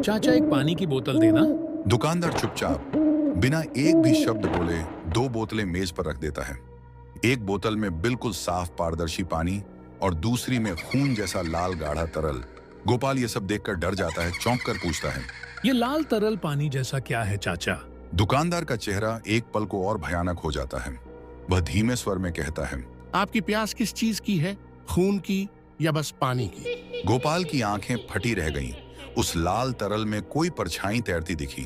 चाचा एक पानी की बोतल देना। दुकानदार चुपचाप बिना एक भी शब्द बोले दो बोतलें मेज पर रख देता है। एक बोतल में बिल्कुल साफ पारदर्शी पानी और दूसरी में खून जैसा लाल गाढ़ा तरल। गोपाल ये सब देखकर डर जाता है, चौंक कर पूछता है, ये लाल तरल पानी जैसा क्या है चाचा? दुकानदार का चेहरा एक पल को और भयानक हो जाता है। वह धीमे स्वर में कहता है, आपकी प्यास किस चीज की है, खून की या बस पानी की? गोपाल की आंखें फटी रह गईं। उस लाल तरल में कोई परछाई तैरती दिखी,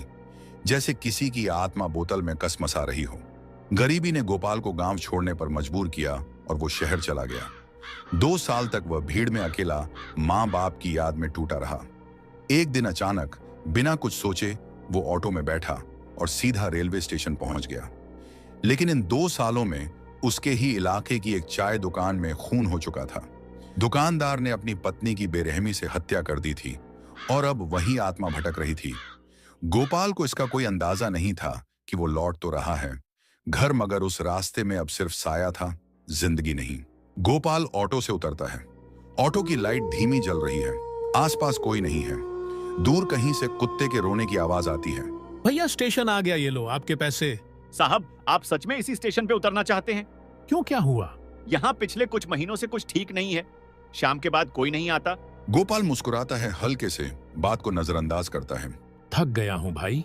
जैसे किसी की आत्मा बोतल में कसमसा रही हो। गरीबी ने गोपाल को गांव छोड़ने पर मजबूर किया और वो शहर चला गया। 2 साल तक वह भीड़ में अकेला माँ बाप की याद में टूटा रहा। एक दिन अचानक बिना कुछ सोचे वो ऑटो में बैठा और सीधा रेलवे स्टेशन पहुंच गया। लेकिन इन 2 सालों में उसके ही इलाके की एक चाय दुकान में खून हो चुका था। दुकानदार ने अपनी पत्नी की बेरहमी से हत्या कर दी थी और अब वही आत्मा भटक रही थी। गोपाल को इसका कोई अंदाजा नहीं था कि वो लौट तो रहा है घर, मगर उस रास्ते में अब सिर्फ साया था, जिंदगी नहीं। गोपाल ऑटो से उतरता है। ऑटो की लाइट धीमी जल रही है, आसपास कोई नहीं है। दूर कहीं से कुत्ते के रोने की आवाज आती है। भैया स्टेशन आ गया, ये लो आपके पैसे। साहब, आप सच में इसी स्टेशन पे उतरना चाहते हैं? क्यों, क्या हुआ? यहाँ पिछले कुछ महीनों से कुछ ठीक नहीं है। शाम के बाद कोई नहीं आता। गोपाल मुस्कुराता है, हल्के से बात को नजरअंदाज करता है। थक गया हूँ भाई,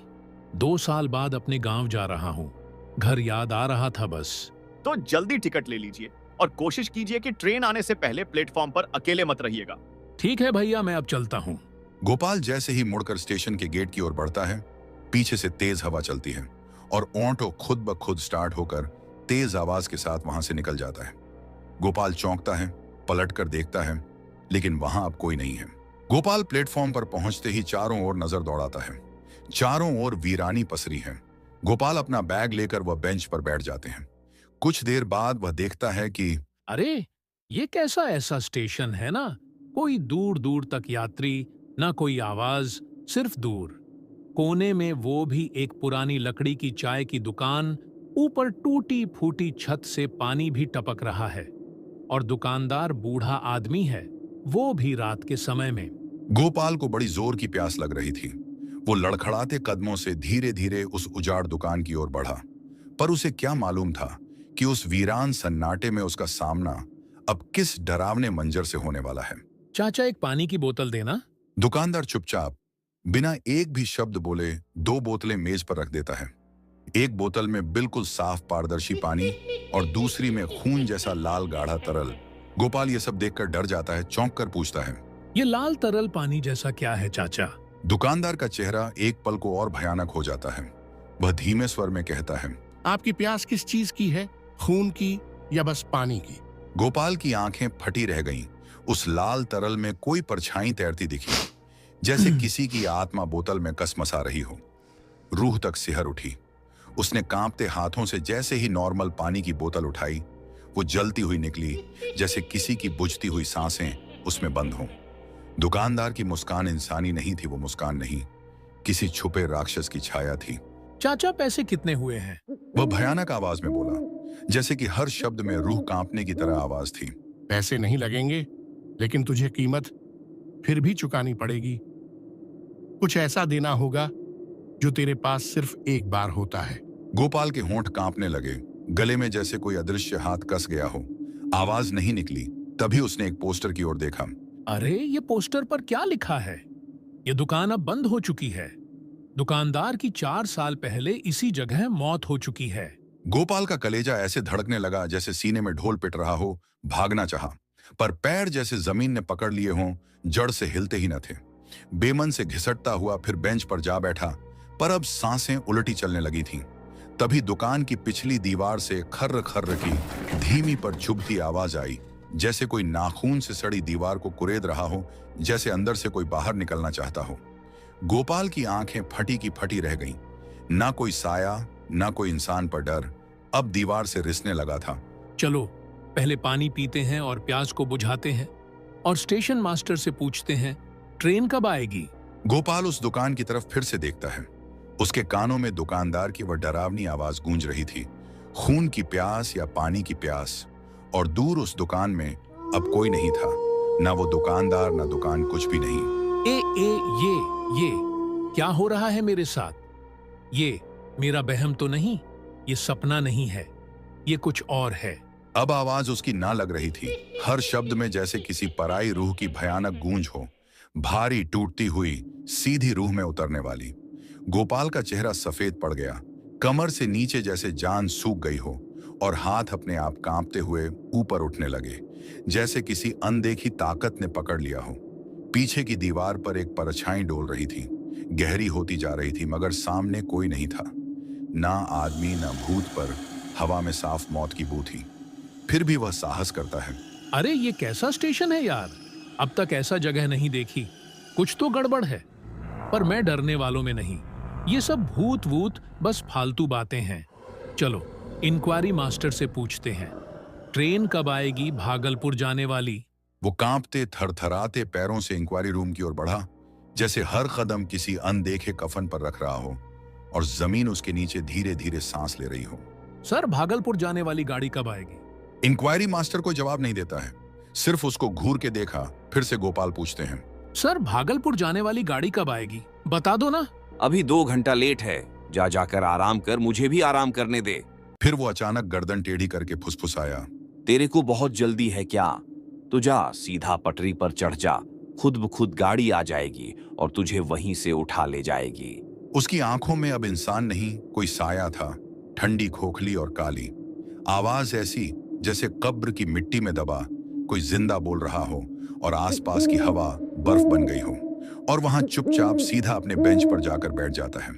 2 साल बाद अपने गांव जा रहा हूँ। घर याद आ रहा था बस। तो जल्दी टिकट ले लीजिए और कोशिश कीजिए कि ट्रेन आने से पहले प्लेटफॉर्म पर अकेले मत रहिएगा। ठीक है भैया, मैं अब चलता हूँ। गोपाल जैसे ही मुड़कर स्टेशन के गेट की ओर बढ़ता है, पीछे से तेज हवा चलती है और ऑटो खुद ब खुद स्टार्ट होकर तेज आवाज के साथ वहां से निकल जाता है। गोपाल चौंकता है, पलट कर देखता है, लेकिन वहां अब कोई नहीं है। गोपाल प्लेटफॉर्म पर पहुंचते ही चारों ओर नजर दौड़ाता है। चारों ओर वीरानी पसरी है। गोपाल अपना बैग लेकर वह बेंच पर बैठ जाते हैं। कुछ देर बाद वह देखता है कि अरे, ये कैसा ऐसा स्टेशन है ना, कोई दूर दूर तक यात्री, ना कोई आवाज, सिर्फ दूर कोने में वो भी एक पुरानी लकड़ी की चाय की दुकान। ऊपर टूटी फूटी छत से पानी भी टपक रहा है और दुकानदार बूढ़ा आदमी है, वो भी रात के समय में। गोपाल को बड़ी जोर की प्यास लग रही थी। वो लड़खड़ाते कदमों से धीरे धीरे उस उजाड़ दुकान की ओर बढ़ा, पर उसे क्या मालूम था कि उस वीरान सन्नाटे में उसका सामना अब किस डरावने मंजर से होने वाला है। चाचा एक पानी की बोतल देना। दुकानदार चुपचाप बिना एक भी शब्द बोले 2 बोतलें मेज पर रख देता है। एक बोतल में बिल्कुल साफ पारदर्शी पानी और दूसरी में खून जैसा लाल गाढ़ा तरल। गोपाल ये सब देखकर डर जाता है, चौंक कर पूछता है, ये लाल तरल पानी जैसा क्या है चाचा? दुकानदार का चेहरा एक पल को और भयानक हो जाता है। वह धीमे स्वर में कहता है, आपकी प्यास किस चीज की है, खून की या बस पानी की? गोपाल की आंखें फटी रह गईं। उस लाल तरल में कोई परछाई तैरती दिखी, जैसे किसी की आत्मा बोतल में कसमसा रही हो। रूह तक सिहर उठी। उसने कांपते हाथों से जैसे ही नॉर्मल पानी की बोतल उठाई, वो जलती हुई निकली, जैसे किसी की बुझती हुई सांसें उसमें बंद हों। दुकानदार की मुस्कान इंसानी नहीं थी, वो मुस्कान नहीं, किसी छुपे राक्षस की छाया थी। चाचा पैसे कितने हुए हैं? वह भयानक आवाज में बोला, जैसे कि हर शब्द में रूह कांपने की तरह आवाज थी। पैसे नहीं लगेंगे, लेकिन तुझे कीमत फिर भी चुकानी पड़ेगी। कुछ ऐसा देना होगा जो तेरे पास सिर्फ एक बार होता है। गोपाल के होंठ कांपने लगे, गले में जैसे कोई अदृश्य हाथ कस गया हो। आवाज नहीं निकली। तभी उसने एक पोस्टर की ओर देखा। अरे, ये पोस्टर पर क्या लिखा है? ये दुकान अब बंद हो चुकी है। दुकानदार की 4 साल पहले इसी जगह मौत हो चुकी है। गोपाल का कलेजा ऐसे धड़कने लगा जैसे सीने में ढोल पिट रहा हो। भागना चाहा, पर पैर जैसे जमीन ने पकड़ लिए हों, जड़ से हिलते ही न थे। बेमन से घिसटता हुआ फिर बेंच पर जा बैठा, पर अब सांसें उलटी चलने लगी थीं। तभी दुकान की पिछली दीवार से खर्र खर्र की धीमी पर चुभती आवाज आई, जैसे कोई नाखून से सड़ी दीवार को कुरेद रहा हो, जैसे अंदर से कोई बाहर निकलना चाहता हो। गोपाल की आंखें फटी की फटी रह गईं। ना कोई साया, ना कोई इंसान पर डर, अब दीवार से रिसने लगा था। चलो पहले पानी पीते हैं और प्यास को बुझाते हैं, और स्टेशन मास्टर से पूछते हैं ट्रेन कब आएगी। गोपाल उस दुकान की तरफ फिर से देखता है। उसके कानों में दुकानदार की वह डरावनी आवाज गूंज रही थी, खून की प्यास या पानी की प्यास। और दूर उस दुकान में अब कोई नहीं था, ना वो दुकानदार, ना दुकान, कुछ भी नहीं। ये क्या हो रहा है मेरे साथ? ये मेरा वहम तो नहीं, ये सपना नहीं है, ये कुछ और है। अब आवाज उसकी ना लग रही थी। हर शब्द में जैसे किसी पराई रूह की भयानक गूंज हो, भारी टूटती हुई सीधी रूह में उतरने वाली। गोपाल का चेहरा सफेद पड़ गया, कमर से नीचे जैसे जान सूख गई हो, और हाथ अपने आप कांपते हुए ऊपर उठने लगे, जैसे किसी अनदेखी ताकत ने पकड़ लिया हो। पीछे की दीवार पर एक परछाई डोल रही थी, गहरी होती जा रही थी, मगर सामने कोई नहीं था। ना आदमी ना भूत, पर हवा में साफ मौत की बू थी। फिर भी वह साहस करता है। अरे ये कैसा स्टेशन है यार, अब तक ऐसा जगह नहीं देखी, कुछ तो गड़बड़ है। पर मैं डरने वालों में नहीं, ये सब भूत वूत बस फालतू बातें हैं। चलो इंक्वायरी मास्टर से पूछते हैं, ट्रेन कब आएगी भागलपुर जाने वाली? वो कांपते थरथराते पैरों से इंक्वायरी रूम की ओर बढ़ा, जैसे हर कदम किसी अनदेखे कफन पर रख रहा हो, और जमीन उसके नीचे धीरे धीरे सांस ले रही हो। सर भागलपुर जाने वाली गाड़ी कब आएगी? इंक्वायरी मास्टर कोई जवाब नहीं देता है, सिर्फ उसको घूर के देखा। फिर से गोपाल पूछते हैं, सर भागलपुर जाने वाली गाड़ी कब आएगी, बता दो ना। अभी 2 घंटा लेट है, जा जाकर आराम कर, मुझे भी आराम करने दे। फिर वो अचानक गर्दन टेढ़ी करके फुसफुसाया, तेरे को बहुत जल्दी है क्या? तू जा, सीधा पटरी पर चढ़ जा, खुद ब खुद गाड़ी आ जाएगी और तुझे वहीं से उठा ले जाएगी। उसकी आंखों में अब इंसान नहीं, कोई साया था, ठंडी, खोखली और काली। आवाज ऐसी जैसे कब्र की मिट्टी में दबा कोई जिंदा बोल रहा हो, और आसपास की हवा बर्फ बन गई हो, और वहां चुपचाप सीधा अपने बेंच पर जाकर बैठ जाता है।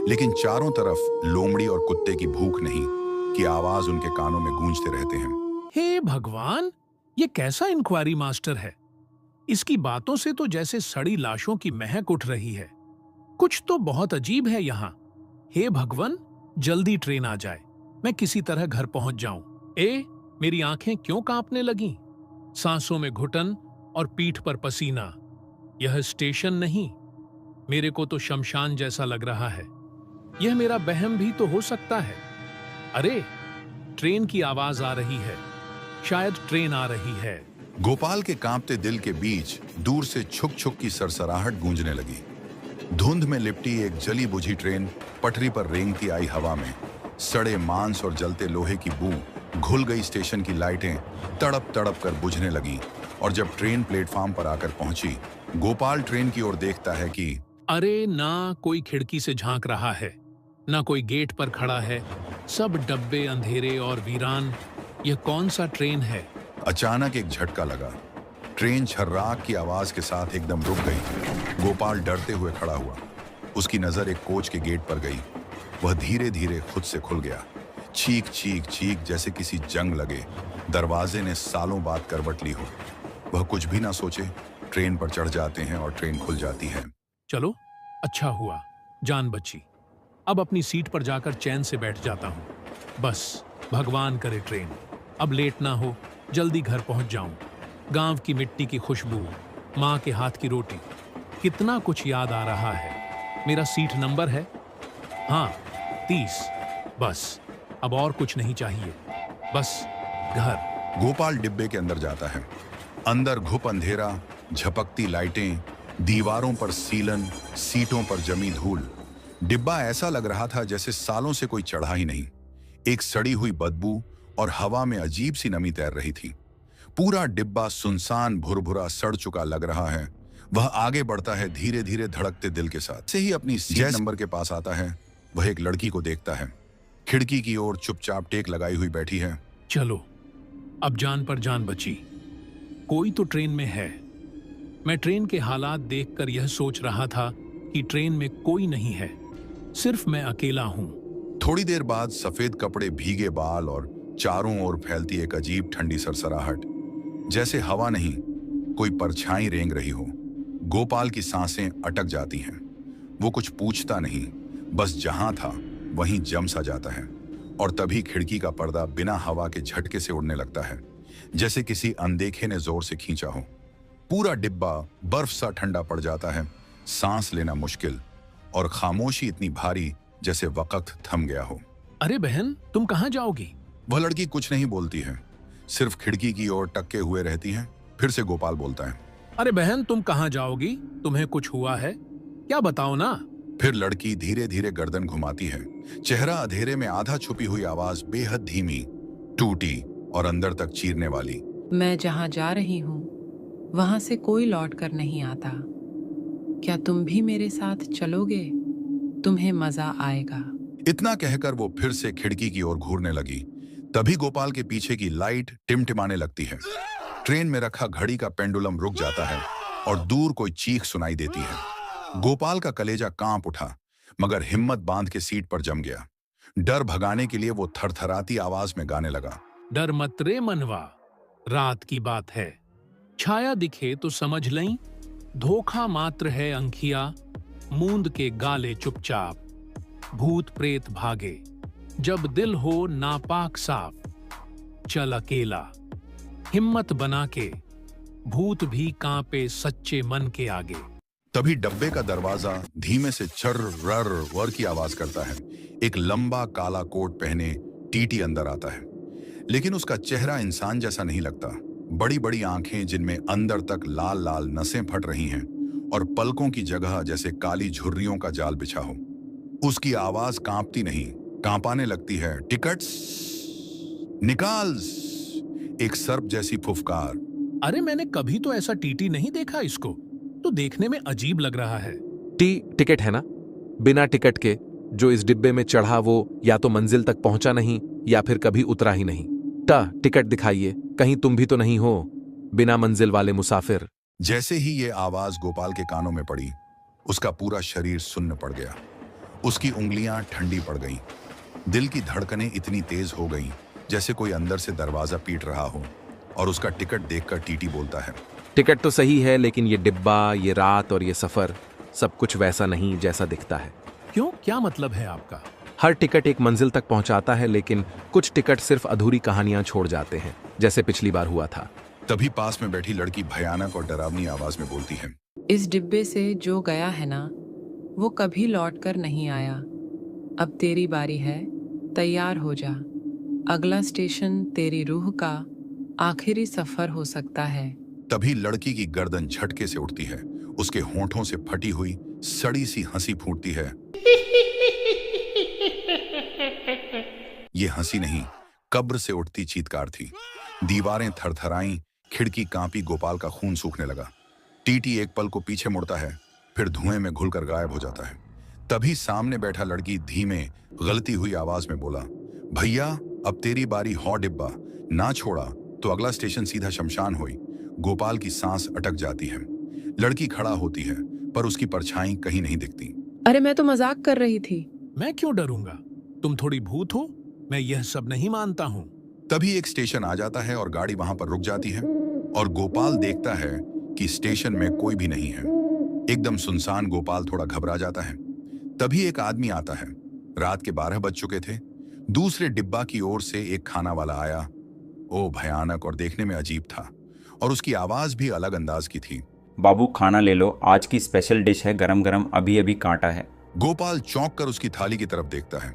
लेकिन चारों तरफ लोमड़ी और कुत्ते की भूख नहीं कि आवाज उनके कानों में गूंजते रहते हैं। हे भगवान, ये कैसा इंक्वायरी मास्टर है? इसकी बातों से तो जैसे सड़ी लाशों की महक उठ रही है। कुछ तो बहुत अजीब है यहाँ। हे भगवान, जल्दी ट्रेन आ जाए, मैं किसी तरह घर पहुंच जाऊं। मेरी आंखें क्यों कांपने लगीं? सांसों में घुटन और पीठ पर पसीना। यह स्टेशन नहीं, मेरे को तो शमशान जैसा लग रहा है। यह मेरा वहम भी तो हो सकता है। अरे ट्रेन की आवाज आ रही है, शायद ट्रेन आ रही है। गोपाल के कांपते दिल के बीच दूर से छुक छुक की सरसराहट गूंजने लगी। धुंध में लिपटी एक जली बुझी ट्रेन पटरी पर रेंगती आई हवा में, सड़े मांस और जलते लोहे की बू, घुल गई स्टेशन की लाइटें तड़प तड़प कर बुझने लगीं। और जब ट्रेन प्लेटफॉर्म पर आकर पहुंची, गोपाल ट्रेन की ओर देखता है कि अरे ना कोई खिड़की से झांक रहा है, ना कोई गेट पर खड़ा है, सब डब्बे अंधेरे और वीरान। यह कौन सा ट्रेन है? अचानक एक झटका लगा। ट्रेन छर्राक की आवाज के साथ एकदम रुक गई। गोपाल डरते हुए खड़ा हुआ। उसकी नजर एक कोच के गेट पर गई। वह धीरे धीरे खुद से खुल गया। चीख चीख चीख जैसे किसी जंग लगे दरवाजे ने सालों बाद करवट ली हो। वह कुछ भी ना सोचे, ट्रेन पर चढ़ जाते हैं और ट्रेन खुल जाती है। चलो अच्छा हुआ, जान बची। अब अपनी सीट पर जाकर चैन से बैठ जाता हूँ। बस भगवान करे ट्रेन अब लेट ना हो, जल्दी घर पहुंच जाऊं। गांव की मिट्टी की खुशबू, माँ के हाथ की रोटी, कितना कुछ याद आ रहा है। मेरा सीट नंबर है, हाँ 30। बस अब और कुछ नहीं चाहिए, बस घर। गोपाल डिब्बे के अंदर जाता है। अंदर घुप अंधेरा, झपकती लाइटें, दीवारों पर सीलन, सीटों पर जमी धूल। डिब्बा ऐसा लग रहा था जैसे सालों से कोई चढ़ा ही नहीं। एक सड़ी हुई बदबू और हवा में अजीब सी नमी तैर रही थी। पूरा डिब्बा सुनसान, भुरभुरा, सड़ चुका लग रहा है। वह आगे बढ़ता है धीरे धीरे धड़कते दिल के साथ। से ही अपनी सीट नंबर के पास आता है। वह एक लड़की को देखता है, खिड़की की ओर चुपचाप टेक लगाई हुई बैठी है। चलो अब जान पर जान बची। कोई तो ट्रेन में है। मैं ट्रेन के हालात देखकर यह सोच रहा था कि ट्रेन में कोई नहीं है, सिर्फ मैं अकेला हूं। थोड़ी देर बाद सफेद कपड़े, भीगे बाल और चारों ओर फैलती एक अजीब ठंडी सरसराहट, जैसे हवा नहीं कोई परछाई रेंग रही हो। गोपाल की सांसें अटक जाती हैं। वो कुछ पूछता नहीं, बस जहां था वहीं जम सा जाता है। और तभी खिड़की का पर्दा बिना हवा के झटके से उड़ने लगता है, जैसे किसी अनदेखे ने जोर से खींचा हो। पूरा डिब्बा बर्फ सा ठंडा पड़ जाता है। सांस लेना मुश्किल और खामोशी इतनी भारी जैसे वक्त थम गया हो। अरे बहन, तुम कहाँ जाओगी? वह लड़की कुछ नहीं बोलती है, सिर्फ खिड़की की ओर टक्के हुए रहती है। फिर से गोपाल बोलता है, अरे बहन, तुम कहाँ जाओगी? तुम्हें कुछ हुआ है क्या? बताओ ना। फिर लड़की धीरे धीरे गर्दन घुमाती है। चेहरा अंधेरे में आधा छुपी हुई आवाज बेहद धीमी, टूटी और अंदर तक चीरने वाली। मैं जहाँ जा रही हूँ वहां से कोई लौट कर नहीं आता। क्या तुम भी मेरे साथ चलोगे? तुम्हें मजा आएगा। इतना कहकर वो फिर से खिड़की की ओर घूरने लगी। तभी गोपाल के पीछे की लाइट टिमटिमाने लगती है। ट्रेन में रखा घड़ी का पेंडुलम रुक जाता है और दूर कोई चीख सुनाई देती है। गोपाल का कलेजा कांप उठा, मगर हिम्मत बांध के सीट पर जम गया। डर भगाने के लिए वो थरथराती आवाज में गाने लगा। डर मत रे मनवा, रात की बात है, छाया दिखे तो समझ लई, धोखा मात्र है अंखिया, मूंद के गाले चुपचाप, भूत प्रेत भागे, जब दिल हो नापाक साफ, चल अकेला, हिम्मत बना के, भूत भी कांपे सच्चे मन के आगे। तभी डब्बे का दरवाजा धीमे से चर रर वर की आवाज करता है। एक लंबा काला कोट पहने टीटी अंदर आता है, लेकिन उसका चेहरा इंसान जैसा नहीं लगता। बड़ी बड़ी आंखें जिनमें अंदर तक लाल लाल नसें फट रही हैं और पलकों की जगह जैसे काली झुर्रियों का जाल बिछा हो। उसकी आवाज कांपती नहीं, कांपाने लगती है। टिकट्स निकाल, एक सर्प जैसी फुफकार। अरे मैंने कभी तो ऐसा टीटी नहीं देखा, इसको तो देखने में अजीब लग रहा है। टिकट है ना? बिना टिकट के जो इस डिब्बे में चढ़ा वो या तो मंजिल तक पहुंचा नहीं या फिर कभी उतरा ही नहीं। टिकट दिखाइए, कहीं तुम भी तो नहीं हो बिना मंजिल वाले मुसाफिर। जैसे ही ये आवाज गोपाल के कानों में पड़ी, उसका पूरा शरीर सुन्न पड़ गया। उसकी उंगलियां ठंडी पड़ गईं। दिल की धड़कनें इतनी तेज हो गईं जैसे कोई अंदर से दरवाजा पीट रहा हो। और उसका टिकट देखकर टीटी बोलता है, टिकट तो सही है, लेकिन ये डिब्बा, ये रात और ये सफर सब कुछ वैसा नहीं जैसा दिखता है। क्यों, क्या मतलब है आपका? हर टिकट एक मंजिल तक पहुंचाता है, लेकिन कुछ टिकट सिर्फ अधूरी कहानियां छोड़ जाते हैं, जैसे पिछली बार हुआ था। तभी पास में बैठी लड़की भयानक और डरावनी आवाज में बोलती है, इस डिब्बे से जो गया है ना, वो कभी लौट कर नहीं आया। अब तेरी बारी है, तैयार हो जा। अगला स्टेशन तेरी रूह का आखिरी सफर हो सकता है। तभी लड़की की गर्दन झटके से उठती है। उसके होंठों से फटी हुई सड़ी सी हंसी फूटती है। ये हंसी नहीं, कब्र से उठती चीत्कार थी। दीवारें थरथराईं, खिड़की कांपी, गोपाल का खून सूखने लगा। टीटी एक पल को पीछे मुड़ता है, फिर धुएं में घुलकर गायब हो जाता है। तभी सामने बैठा लड़की धीमे गलती हुई आवाज में बोला, भैया अब तेरी बारी हो डिब्बा, ना छोड़ा तो अगला स्टेशन सीधा शमशान हुई। गोपाल की सांस अटक जाती है। लड़की खड़ा होती है, पर उसकी परछाई कहीं नहीं दिखती। अरे मैं तो मजाक कर रही थी। मैं क्यों डरूंगा? तुम थोड़ी भूत हो, मैं यह सब नहीं मानता हूं। तभी एक स्टेशन आ जाता है और गाड़ी वहां पर रुक जाती है और गोपाल देखता है कि स्टेशन में कोई भी नहीं है। एकदम सुनसान। गोपाल थोड़ा घबरा जाता है। तभी एक आदमी आता है। रात के 12 बज चुके थे। दूसरे डिब्बा की ओर से एक खाना वाला आया। ओ भयानक और देखने में अजीब था, और उसकी आवाज भी अलग अंदाज की थी। बाबू खाना ले लो, आज की स्पेशल डिश है, गरम गरम अभी अभी काटा है। गोपाल चौंक कर उसकी थाली की तरफ देखता है।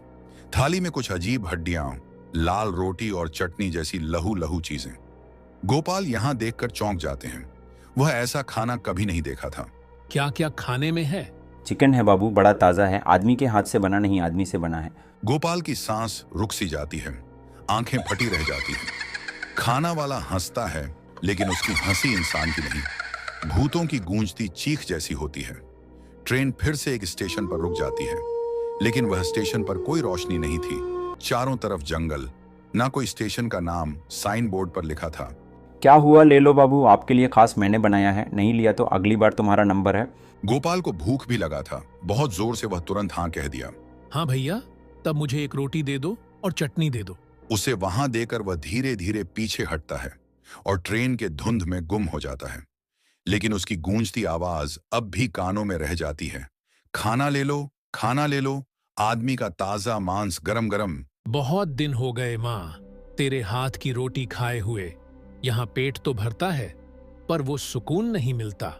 थाली में कुछ अजीब हड्डियां, लाल रोटी और चटनी जैसी लहू लहू चीजें। गोपाल यहां देखकर चौंक जाते हैं। वह ऐसा खाना कभी नहीं देखा था। क्या क्या खाने में है? चिकन है बाबू, बड़ा ताज़ा है, आदमी के हाथ से बना नहीं, आदमी से बना है। गोपाल की सांस रुक सी जाती है, आंखें फटी रह जाती हैं। खाना वाला हंसता है, लेकिन उसकी हंसी इंसान की नहीं, भूतों की गूंजती चीख जैसी होती है। ट्रेन फिर से एक स्टेशन पर रुक जाती है, लेकिन वह स्टेशन पर कोई रोशनी नहीं थी। चारों तरफ जंगल, ना कोई स्टेशन का नाम साइन बोर्ड पर लिखा था। क्या हुआ, ले लो बाबू, आपके लिए खास मैंने बनाया है, नहीं लिया तो अगली बार तुम्हारा नंबर है। गोपाल को भूख भी लगा था। बहुत जोर से वह तुरंत हाँ कह दिया। हाँ भैया, तब मुझे एक रोटी दे दो और चटनी दे दो। उसे वहां देकर वह धीरे धीरे पीछे हटता है और ट्रेन के धुंध में गुम हो जाता है। लेकिन उसकी गूंजती आवाज अब भी कानों में रह जाती है। खाना ले लो, खाना ले लो, आदमी का ताजा मांस गरम गरम। बहुत दिन हो गए माँ तेरे हाथ की रोटी खाए हुए। यहाँ पेट तो भरता है, पर वो सुकून नहीं मिलता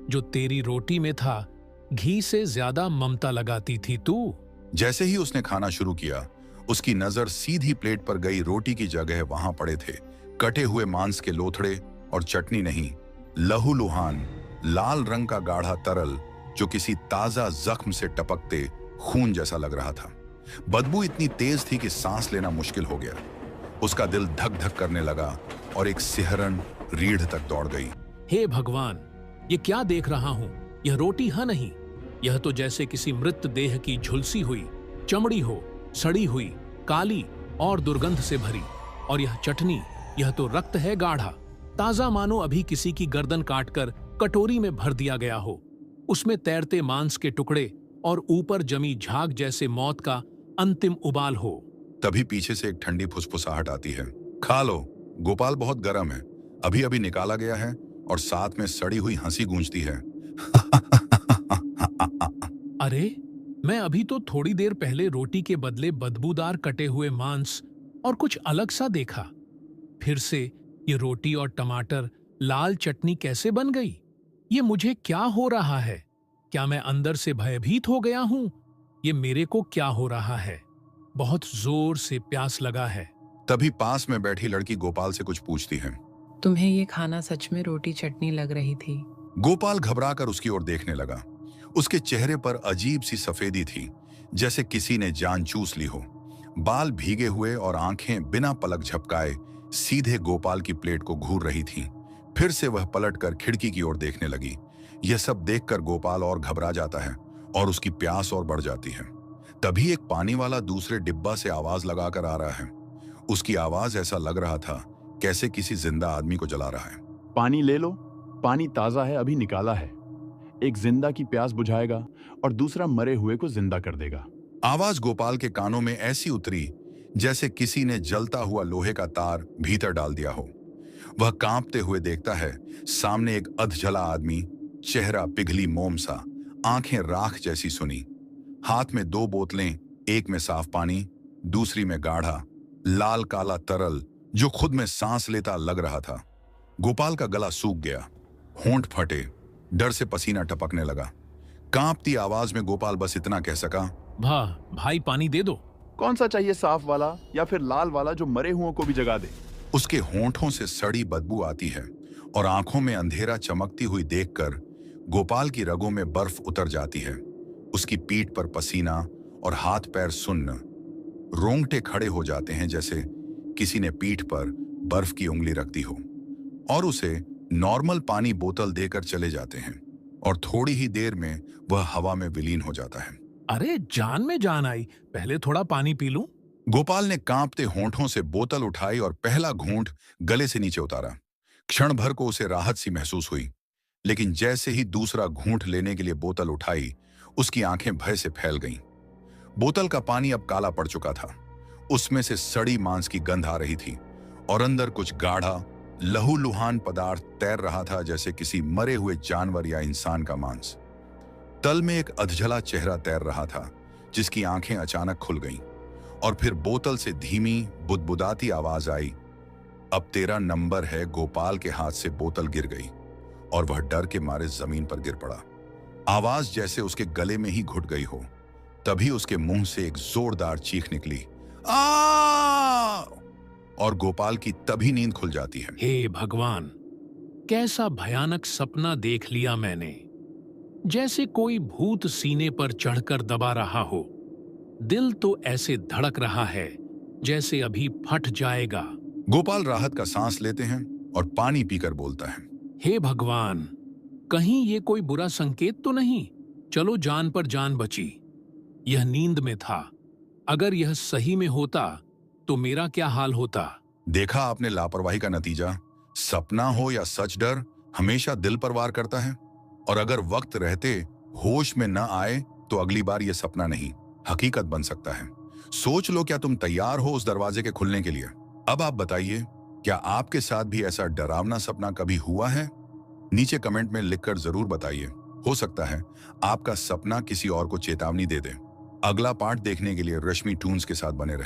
जो तेरी रोटी में था। घी से ज्यादा ममता लगाती थी तू। जैसे ही उसने खाना शुरू किया, उसकी नजर सीधी प्लेट पर गई। रोटी की जगह वहां पड़े थे कटे हुए मांस के लोथड़े और चटनी नहीं, लहूलुहान लाल रंग का गाढ़ा तरल जो किसी ताजा जख्म से टपकते खून जैसा लग रहा था। बदबू इतनी तेज थी कि सांस लेना मुश्किल हो गया। उसका दिल धक धक करने लगा और एक सिहरन रीढ़ तक दौड़ गई। हे भगवान, ये क्या देख रहा हूं? यह रोटी है नहीं, यह तो जैसे किसी मृत देह की झुलसी हुई चमड़ी हो, सड़ी हुई, काली और दुर्गंध से भरी। और यह चटनी, यह तो रक्त है गाढ़ा, ताजा, मानो अभी किसी की गर्दन काटकर कटोरी में भर दिया गया हो। उसमें तैरते मांस के टुकड़े और ऊपर जमी झाग जैसे मौत का अंतिम उबाल हो। तभी पीछे से एक ठंडी फुसफुसाहट आती है। खा लो, गोपाल बहुत गर्म है, अभी अभी निकाला गया है। और साथ में सड़ी हुई हंसी गूंजती है। अरे, मैं अभी तो थोड़ी देर पहले रोटी के बदले बदबूदार कटे हुए मांस और कुछ अलग सा देखा। फिर से ये रोटी और टमाटर लाल चटनी कैसे बन गई? ये मुझे क्या हो रहा है? क्या मैं अंदर से भयभीत हो गया हूं? ये मेरे को क्या हो रहा है? बहुत जोर से प्यास लगा है। तभी पास में बैठी लड़की गोपाल से कुछ पूछती है। तुम्हें ये खाना सच में रोटी चटनी लग रही थी? गोपाल घबराकर उसकी ओर देखने लगा। उसके चेहरे पर अजीब सी सफेदी थी, जैसे किसी ने जान चूस ली हो। बाल भीगे हुए और आंखें बिना पलक झपकाए सीधे गोपाल की प्लेट को घूर रही थीं। फिर से वह पलटकर खिड़की की ओर देखने लगी। यह सब देखकर गोपाल और घबरा जाता है और उसकी प्यास और बढ़ जाती है। तभी एक पानी वाला दूसरे डिब्बा से आवाज लगाकर आ रहा है। उसकी आवाज ऐसा लग रहा था कैसे किसी जिंदा आदमी को जला रहा है। पानी ले लो, पानी ताजा है, अभी निकाला है। एक जिंदा की प्यास बुझाएगा और दूसरा मरे हुए को जिंदा कर देगा। आवाज गोपाल के कानों में ऐसी उतरी जैसे किसी ने जलता हुआ लोहे का तार भीतर डाल दिया हो। वह कांपते हुए देखता है, सामने एक अधजला आदमी, चेहरा पिघली मोम सा, आंखें राख जैसी सुनी, हाथ में 2 बोतलें, एक में साफ पानी, दूसरी में गाढ़ा लाल काला तरल जो खुद में सांस लेता लग रहा था। गोपाल का गला सूख गया, होंठ फटे, डर से पसीना टपकने लगा। कांपती आवाज में गोपाल बस इतना कह सका, भाई पानी दे दो। कौन सा चाहिए, साफ वाला या फिर लाल वाला जो मरे हुओं को भी जगा दे? उसके होंठों से सड़ी बदबू आती है और आंखों में अंधेरा चमकती हुई देखकर गोपाल की रगों में बर्फ उतर जाती है। उसकी पीठ पर पसीना और हाथ पैर सुन्न, रोंगटे खड़े हो जाते हैं जैसे किसी ने पीठ पर बर्फ की उंगली रख दी हो। और उसे नॉर्मल पानी बोतल देकर चले जाते हैं और थोड़ी ही देर में वह हवा में विलीन हो जाता है। अरे, जान में जान आई, पहले थोड़ा पानी पी लूं। गोपाल ने कांपते होंठों से बोतल उठाई और पहला घूंट गले से नीचे उतारा। क्षण भर को उसे राहत सी महसूस हुई, लेकिन जैसे ही दूसरा घूंट लेने के लिए बोतल उठाई, उसकी आंखें भय से फैल गईं। बोतल का पानी अब काला पड़ चुका था। उसमें से सड़ी मांस की गंध आ रही थी और अंदर कुछ गाढ़ा लहूलुहान पदार्थ तैर रहा था, जैसे किसी मरे हुए जानवर या इंसान का मांस। तल में एक अधजला चेहरा तैर रहा था जिसकी आंखें अचानक खुल गईं और फिर बोतल से धीमी बुदबुदाती आवाज आई, अब तेरा नंबर है। गोपाल के हाथ से बोतल गिर गई और वह डर के मारे जमीन पर गिर पड़ा। आवाज जैसे उसके गले में ही घुट गई हो। तभी उसके मुंह से एक जोरदार चीख निकली, आ! और गोपाल की तभी नींद खुल जाती है। हे भगवान, कैसा भयानक सपना देख लिया मैंने। जैसे कोई भूत सीने पर चढ़कर दबा रहा हो। दिल तो ऐसे धड़क रहा है जैसे अभी फट जाएगा। गोपाल राहत का सांस लेते हैं और पानी पीकर बोलता है, हे भगवान, कहीं ये कोई बुरा संकेत तो नहीं? चलो, जान पर जान बची। यह नींद में था, अगर यह सही में होता तो मेरा क्या हाल होता? देखा आपने लापरवाही का नतीजा। सपना हो या सच, डर हमेशा दिल पर वार करता है। और अगर वक्त रहते होश में न आए तो अगली बार यह सपना नहीं, हकीकत बन सकता है। सोच लो, क्या तुम तैयार हो उस दरवाजे के खुलने के लिए? अब आप बताइए, क्या आपके साथ भी ऐसा डरावना सपना कभी हुआ है? नीचे कमेंट में लिखकर जरूर बताइए। हो सकता है आपका सपना किसी और को चेतावनी दे दे। अगला पार्ट देखने के लिए रश्मि टून्स के साथ बने रहें।